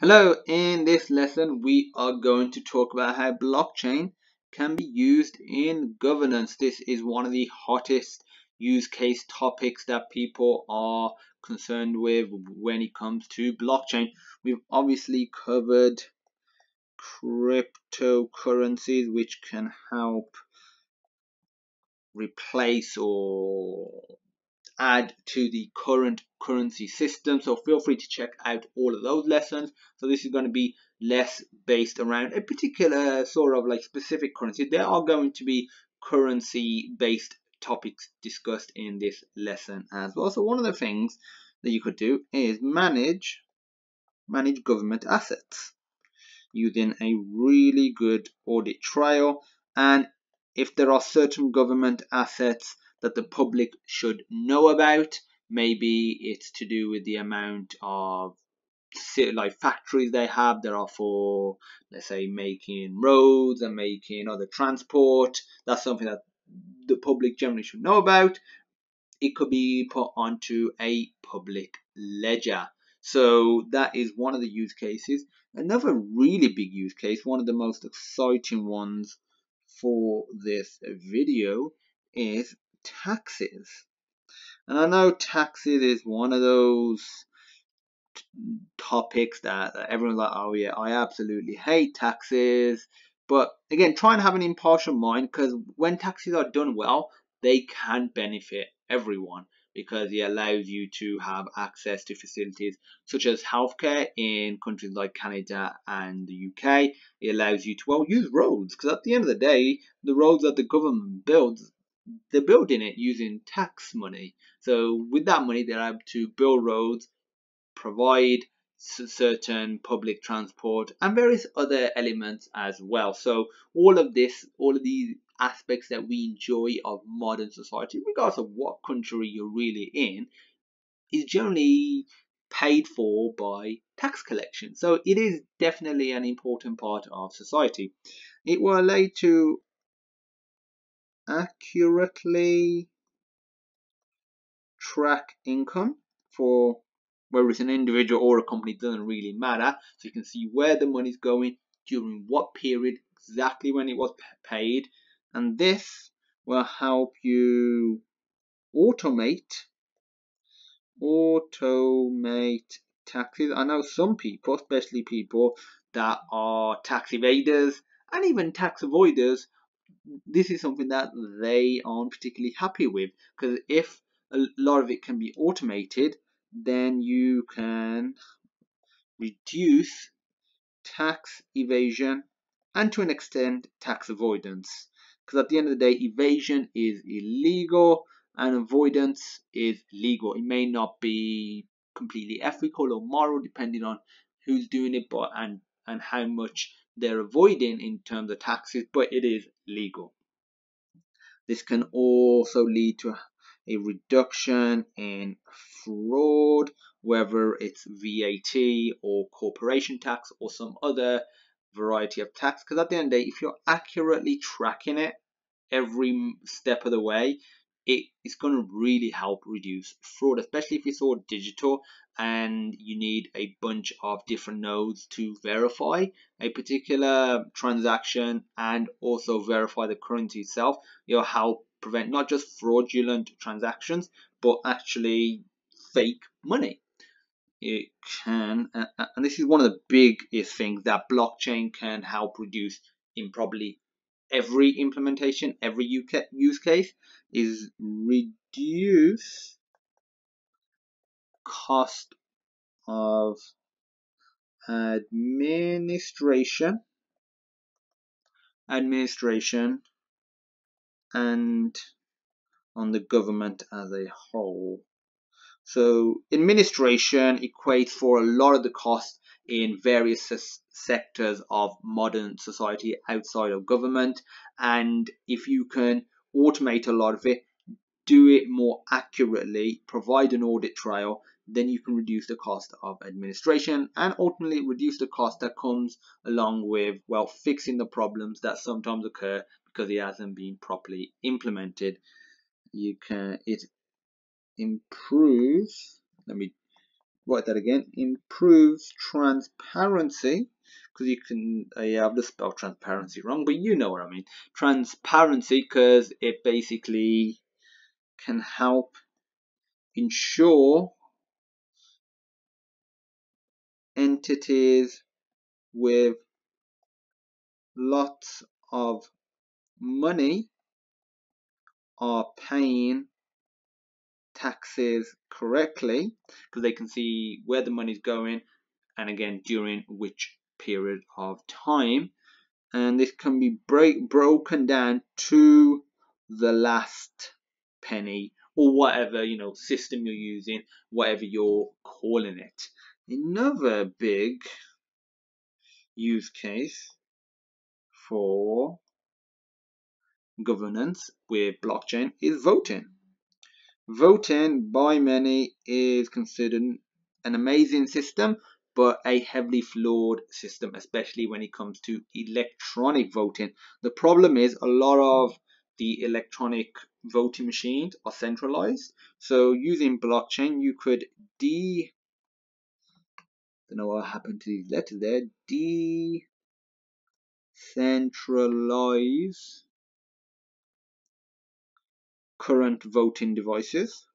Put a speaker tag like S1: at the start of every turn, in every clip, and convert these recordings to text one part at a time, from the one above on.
S1: Hello, in this lesson we are going to talk about how blockchain can be used in governance. This is one of the hottest use case topics that people are concerned with when it comes to blockchain. We've obviously covered cryptocurrencies, which can help replace or add to the current currency system. So feel free to check out all of those lessons. So this is going to be less based around a particular sort of like specific currency. There are going to be currency based topics discussed in this lesson as well. So one of the things that you could do is manage government assets using a really good audit trail. And if there are certain government assets that the public should know about, maybe it's to do with the amount of like factories they have that are for, let's say, making roads and making other transport. That's something that the public generally should know about. It could be put onto a public ledger. So that is one of the use cases. Another really big use case, one of the most exciting ones for this video, is taxes. And I know taxes is one of those topics that everyone's like, oh yeah, I absolutely hate taxes. But again, try and have an impartial mind, because when taxes are done well, they can benefit everyone, because it allows you to have access to facilities such as healthcare in countries like Canada and the UK. It allows you to use roads, because at the end of the day, the roads that the government builds, they're building it using tax money. So with that money, they're able to build roads, provide certain public transport, and various other elements as well. So all of these aspects that we enjoy of modern society, regardless of what country you're really in, is generally paid for by tax collection. So it is definitely an important part of society. It will allow you to accurately track income for whether it's an individual or a company, doesn't really matter. So you can see where the money's going, during what period, exactly when it was paid, and this will help you automate taxes. I know some people, especially people that are tax evaders and even tax avoiders, this is something that they aren't particularly happy with, because if a lot of it can be automated, then you can reduce tax evasion and, to an extent, tax avoidance. Because at the end of the day, evasion is illegal and avoidance is legal. It may not be completely ethical or moral, depending on who's doing it, but and how much they're avoiding in terms of taxes, but it is legal. This can also lead to a reduction in fraud, whether it's VAT or corporation tax or some other variety of tax. Because at the end of the day, if you're accurately tracking it every step of the way, it is going to really help reduce fraud, especially if it's all digital and you need a bunch of different nodes to verify a particular transaction and also verify the currency itself. It'll help prevent not just fraudulent transactions, but actually fake money. It can, and this is one of the biggest things that blockchain can help reduce in probably every implementation, every use case, is reduce cost of administration and on the government as a whole. So administration equates for a lot of the cost in various sectors of modern society outside of government, and if you can automate a lot of it, do it more accurately, provide an audit trail, then you can reduce the cost of administration and ultimately reduce the cost that comes along with, well, fixing the problems that sometimes occur because it hasn't been properly implemented. It improves, let me write that again, improves transparency, because you can, yeah, I've just spelled transparency wrong, but you know what I mean. Transparency, because it basically can help ensure entities with lots of money are paying taxes correctly, because they can see where the money's going and again during which period of time, and this can be broken down to the last penny or whatever system you're using, whatever you're calling it. Another big use case for governance with blockchain is voting. Voting by many is considered an amazing system, but a heavily flawed system, especially when it comes to electronic voting. The problem is a lot of the electronic voting machines are centralized. So using blockchain, you could don't know what happened to these letters there, decentralize current voting devices.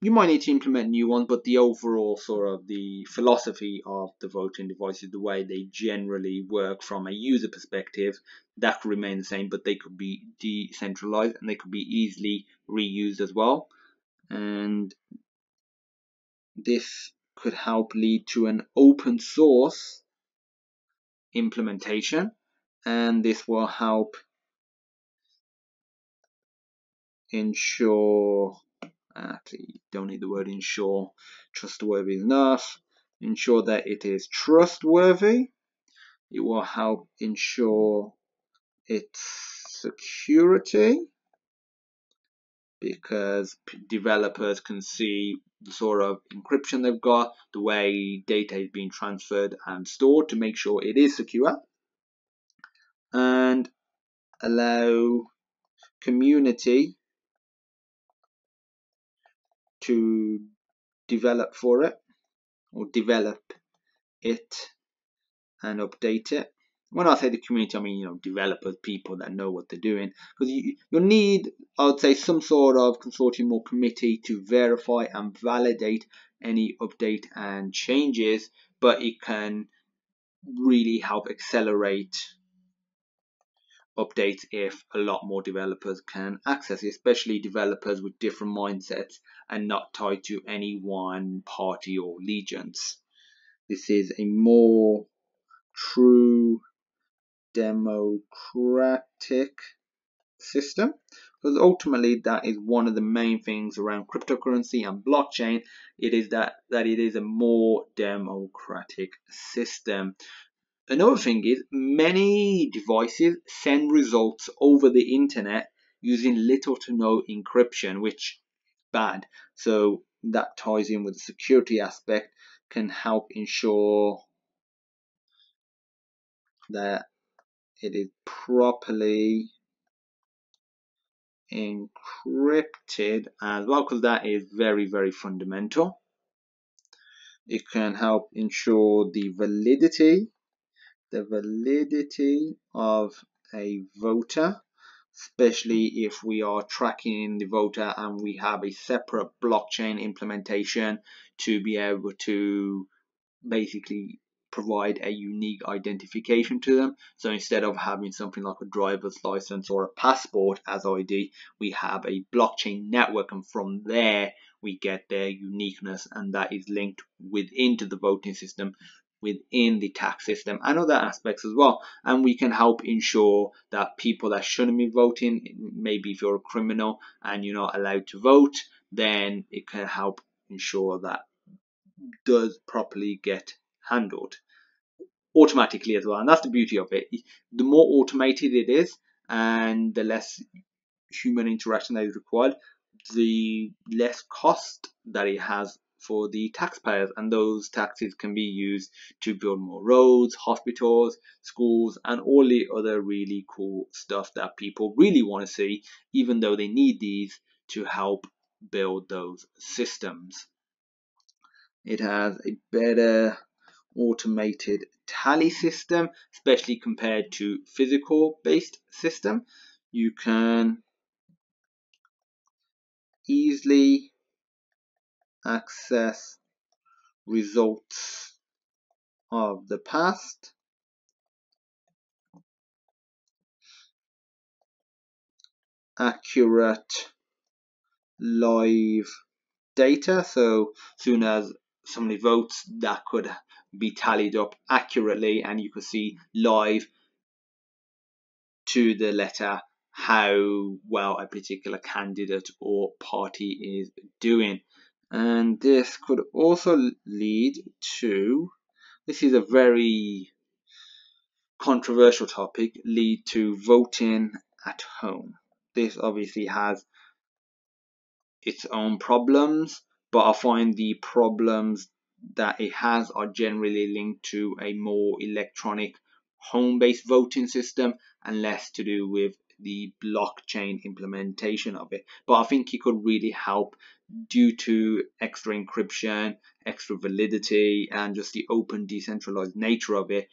S1: You might need to implement new ones, but the overall sort of the philosophy of the voting devices, the way they generally work from a user perspective, that could remain the same, but they could be decentralized and they could be easily reused as well. And this could help lead to an open source implementation, and this will help ensure, actually don't need the word ensure, trustworthy enough, ensure that it is trustworthy. It will help ensure its security, because developers can see the sort of encryption they've got, the way data is being transferred and stored to make sure it is secure, and allow community to develop for it, or develop it and update it. When I say the community, I mean developers, people that know what they're doing, because you'll need, I would say, some sort of consortium or committee to verify and validate any update and changes, but it can really help accelerate updates if a lot more developers can access it, especially developers with different mindsets and not tied to any one party or allegiance. This is a more true democratic system, because ultimately that is one of the main things around cryptocurrency and blockchain. It is that it is a more democratic system. Another thing is many devices send results over the internet using little to no encryption, which is bad. So that ties in with the security aspect, can help ensure that it is properly encrypted as well, because that is very, very fundamental. It can help ensure the validity of a voter, especially if we are tracking the voter and we have a separate blockchain implementation to be able to basically provide a unique identification to them. So instead of having something like a driver's license or a passport as ID, we have a blockchain network, and from there we get their uniqueness, and that is linked within to the voting system, within the tax system and other aspects as well. And we can help ensure that people that shouldn't be voting, maybe if you're a criminal and you're not allowed to vote, then it can help ensure that does properly get handled automatically as well. And that's the beauty of it. The more automated it is and the less human interaction that is required, the less cost that it has for the taxpayers, and those taxes can be used to build more roads, hospitals, schools, and all the other really cool stuff that people really want to see, even though they need these to help build those systems. It has a better automated tally system, especially compared to physical based system. You can easily access results of the past, accurate live data, so soon as somebody votes, that could be tallied up accurately and you could see live to the letter how well a particular candidate or party is doing. And this could also lead to, this is a very controversial topic, lead to voting at home. This obviously has its own problems, but I find the problems that it has are generally linked to a more electronic home-based voting system and less to do with the blockchain implementation of it. But I think it could really help due to extra encryption, extra validity, and just the open decentralized nature of it.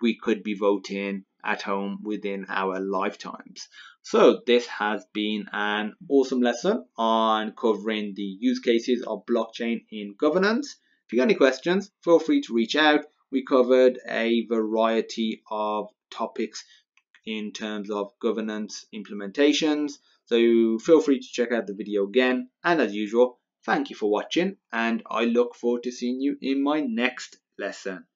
S1: We could be voting at home within our lifetimes. So this has been an awesome lesson on covering the use cases of blockchain in governance. If you got any questions, feel free to reach out. We covered a variety of topics in terms of governance implementations. So feel free to check out the video again. And as usual, thank you for watching and I look forward to seeing you in my next lesson.